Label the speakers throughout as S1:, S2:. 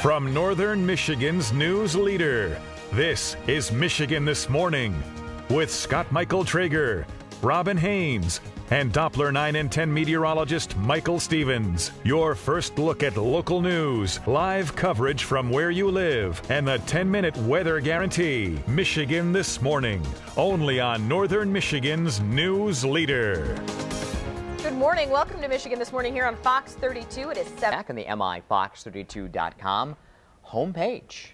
S1: From Northern Michigan's news leader, this is Michigan This Morning with Scott Michael Traeger, Robin Haynes, and Doppler 9 and 10 meteorologist Michael Stevens. Your first look at local news, live coverage from where you live, and the 10-minute weather guarantee. Michigan This Morning, only on Northern Michigan's news leader.
S2: Good morning. Welcome to Michigan This Morning here on Fox 32. It is 7.
S3: Back on the MIFox32.com homepage.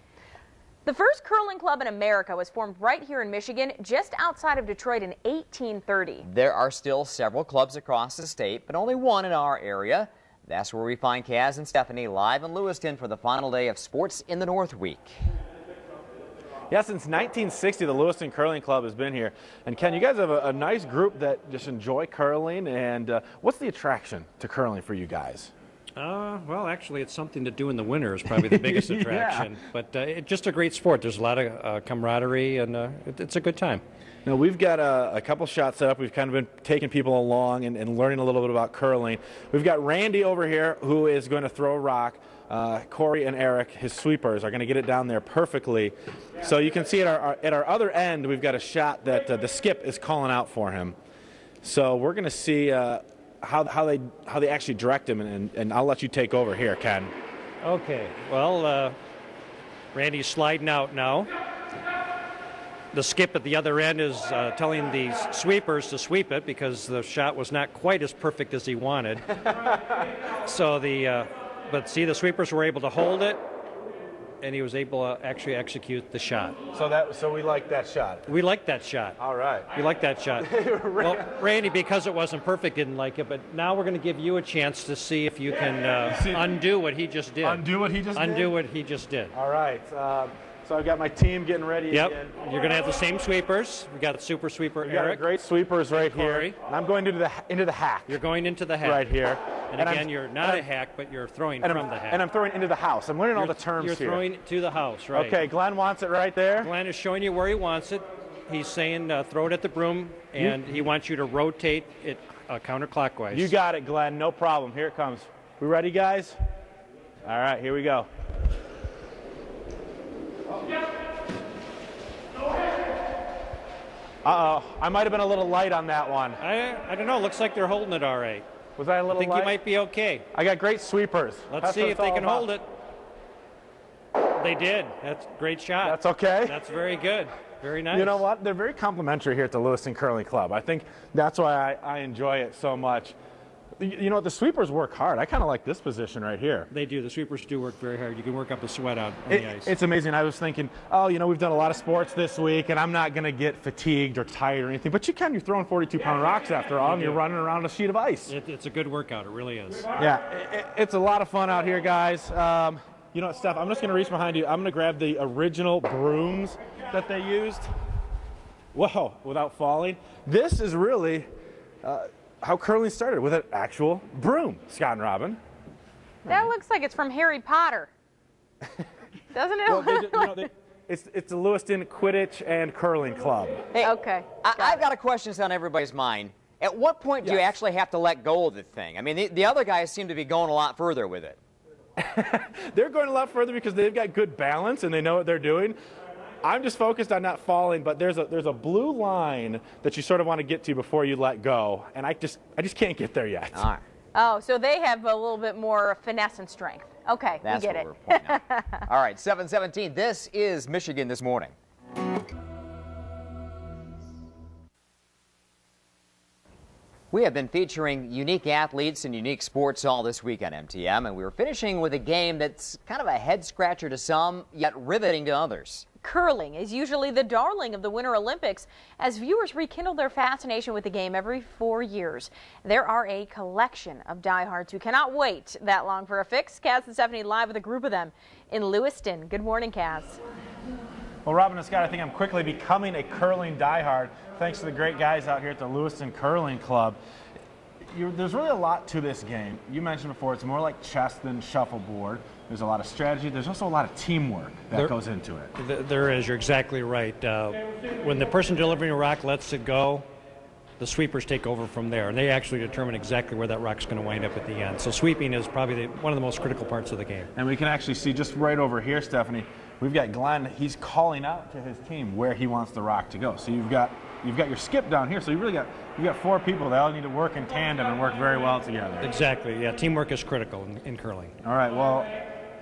S2: The first curling club in America was formed right here in Michigan, just outside of Detroit in 1830.
S3: There are still several clubs across the state, but only one in our area. That's where we find Kaz and Stephanie live in Lewiston for the final day of Sports in the North week.
S4: Yeah, since 1960, the Lewiston Curling Club has been here. And Ken, you guys have a nice group that just enjoy curling. And what's the attraction to curling for you guys?
S5: Well, actually, it's something to do in the winter is probably the biggest attraction. But it's just a great sport. There's a lot of camaraderie, and it's a good time.
S4: Now, we've got a couple shots set up. We've kind of been taking people along and learning a little bit about curling. We've got Randy over here who is going to throw a rock. Corey and Eric, his sweepers, are going to get it down there perfectly. So you can see at our other end, we've got a shot that the skip is calling out for him. So we're going to see how they actually direct him, and I'll let you take over here, Ken.
S5: Okay. Well, Randy's sliding out now. The skip at the other end is telling the sweepers to sweep it because the shot was not quite as perfect as he wanted. So but see, the sweepers were able to hold it, and he was able to actually execute the shot.
S4: So we like that shot.
S5: We like that shot.
S4: All right.
S5: We like that shot. Well, Randy, because it wasn't perfect, didn't like it, but now we're going to give you a chance to see if you can undo what he just did.
S4: Undo what he just did?
S5: Undo what he just did.
S4: All right. So I've got my team getting ready
S5: Yep.
S4: again.
S5: You're going to have the same sweepers. We got super sweeper Eric.
S4: Great sweepers right
S5: Corey.
S4: here. And I'm going into the hack.
S5: You're going into the hack.
S4: Right here.
S5: And again, you're not a hack, but you're throwing from the hack.
S4: And I'm throwing into the house. I'm learning all the terms
S5: here. You're throwing to the house, right.
S4: Okay, Glenn wants it right there.
S5: Glenn is showing you where he wants it. He's saying throw it at the broom, and he wants you to rotate it counterclockwise.
S4: You got it, Glenn. No problem. Here it comes. We ready, guys? All right, here we go. Uh-oh, I might have been a little light on that one.
S5: I don't know. Looks like they're holding it all right.
S4: Was I a little light?
S5: I think you might be okay.
S4: I got great sweepers.
S5: Let's see if they can hold it. They did. That's a great shot.
S4: That's okay.
S5: That's very good. Very nice.
S4: You know what? They're very complimentary here at the Lewiston Curling Club. I think that's why I enjoy it so much. You know, the sweepers work hard. I kind of like this position right here.
S5: They do. The sweepers do work very hard. You can work up a sweat out on the ice.
S4: It's amazing. I was thinking, oh, you know, we've done a lot of sports this week, and I'm not going to get fatigued or tired or anything. But you can. You're throwing 42-pound rocks after all, and you're running around a sheet of ice.
S5: It's a good workout. It really is.
S4: Yeah, it's a lot of fun out here, guys. You know what, Steph? I'm just going to reach behind you. I'm going to grab the original brooms that they used. Whoa, without falling. This is really how curling started, with an actual broom, Scott and Robin.
S2: That looks like it's from Harry Potter. Doesn't it?
S4: Well, it's the Lewiston Quidditch and Curling Club.
S3: Hey,
S2: okay.
S3: I've got a question that's on everybody's mind. At what point do you actually have to let go of the thing? I mean, the other guys seem to be going a lot further with it.
S4: They're going a lot further because they've got good balance and they know what they're doing. I'm just focused on not falling, but there's a blue line that you sort of want to get to before you let go, and I just can't get there yet.
S3: All right.
S2: Oh, so they have a little bit more finesse and strength. Okay,
S3: That's
S2: we get
S3: what
S2: it.
S3: we're pointing out. All right, 7:17. This is Michigan This Morning. We have been featuring unique athletes and unique sports all this week on MTM, and we were finishing with a game that's kind of a head-scratcher to some, yet riveting to others.
S2: Curling is usually the darling of the Winter Olympics as viewers rekindle their fascination with the game every 4 years. There are a collection of diehards who cannot wait that long for a fix. Kaz and Stephanie live with a group of them in Lewiston. Good morning, Kaz.
S4: Well, Robin and Scott, I think I'm quickly becoming a curling diehard thanks to the great guys out here at the Lewiston Curling Club. There's really a lot to this game. You mentioned before, it's more like chess than shuffleboard. There's a lot of strategy. There's also a lot of teamwork that goes into it.
S5: There is. You're exactly right. When the person delivering a rock lets it go, the sweepers take over from there, and they actually determine exactly where that rock's going to wind up at the end. So sweeping is probably one of the most critical parts of the game.
S4: And we can actually see just right over here, Stephanie, we've got Glenn. He's calling out to his team where he wants the rock to go. So you've got your skip down here. So you've got 4 people that all need to work in tandem and work very well together.
S5: Exactly. Yeah, teamwork is critical in curling.
S4: All right. Well,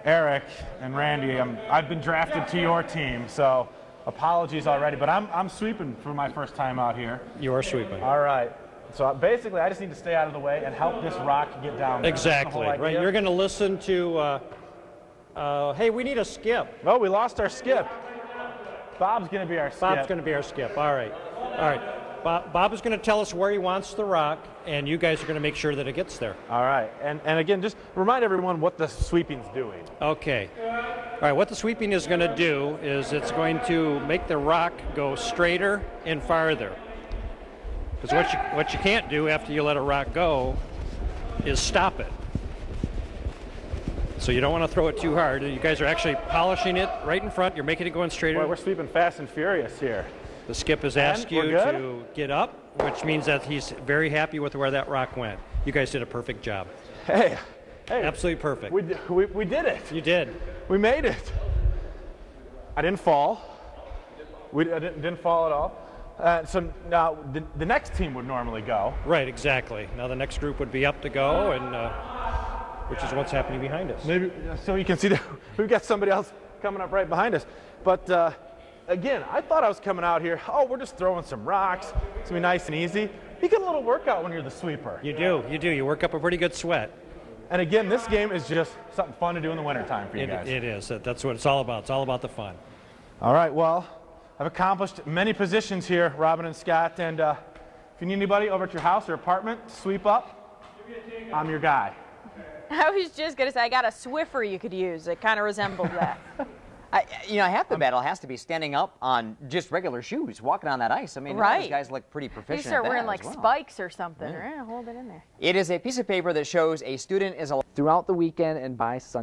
S4: Eric and Randy, I've been drafted to your team, so apologies already. But I'm sweeping for my first time out here.
S5: You are sweeping.
S4: All right. So basically, I just need to stay out of the way and help this rock get down there.
S5: Exactly. Right. You're going to listen to. Hey, we need a skip.
S4: Oh, we lost our skip. Bob's going to be our skip.
S5: Bob's going to be our skip. All right. All right. Bob is going to tell us where he wants the rock, and you guys are going to make sure that it gets there.
S4: All right. And again, just remind everyone what the sweeping's doing.
S5: Okay. All right. What the sweeping is going to do is it's going to make the rock go straighter and farther. Because what you can't do after you let a rock go is stop it. So you don't want to throw it too hard. You guys are actually polishing it right in front. You're making it going straighter.
S4: Boy, we're sweeping fast and furious here.
S5: The skip has asked you to get up, which means that he's very happy with where that rock went. You guys did a perfect job.
S4: Hey.
S5: Absolutely perfect.
S4: We did it.
S5: You did.
S4: We made it. I didn't fall. I didn't fall at all. So now the next team would normally go.
S5: Right, exactly. Now the next group would be up to go, and which is what's happening behind us.
S4: Maybe so you can see that we've got somebody else coming up right behind us. But again, I thought I was coming out here. Oh, we're just throwing some rocks. It's gonna be nice and easy. You get a little workout when you're the sweeper.
S5: You do. You do. You work up a pretty good sweat.
S4: And again, this game is just something fun to do in the wintertime for you guys.
S5: It is. That's what it's all about. It's all about the fun.
S4: All right. Well, I've accomplished many positions here, Robin and Scott. And if you need anybody over at your house or apartment to sweep up, I'm your guy.
S2: I was just going to say, I got a Swiffer you could use. It kind of resembled that.
S3: Half the battle has to be standing up on just regular shoes, walking on that ice. I mean, all these guys look pretty proficient.
S2: You start
S3: at that
S2: wearing like
S3: as well.
S2: spikes or something. Hold it in there.
S3: It is a piece of paper that shows a student is allowed
S6: throughout the weekend and by Sunday.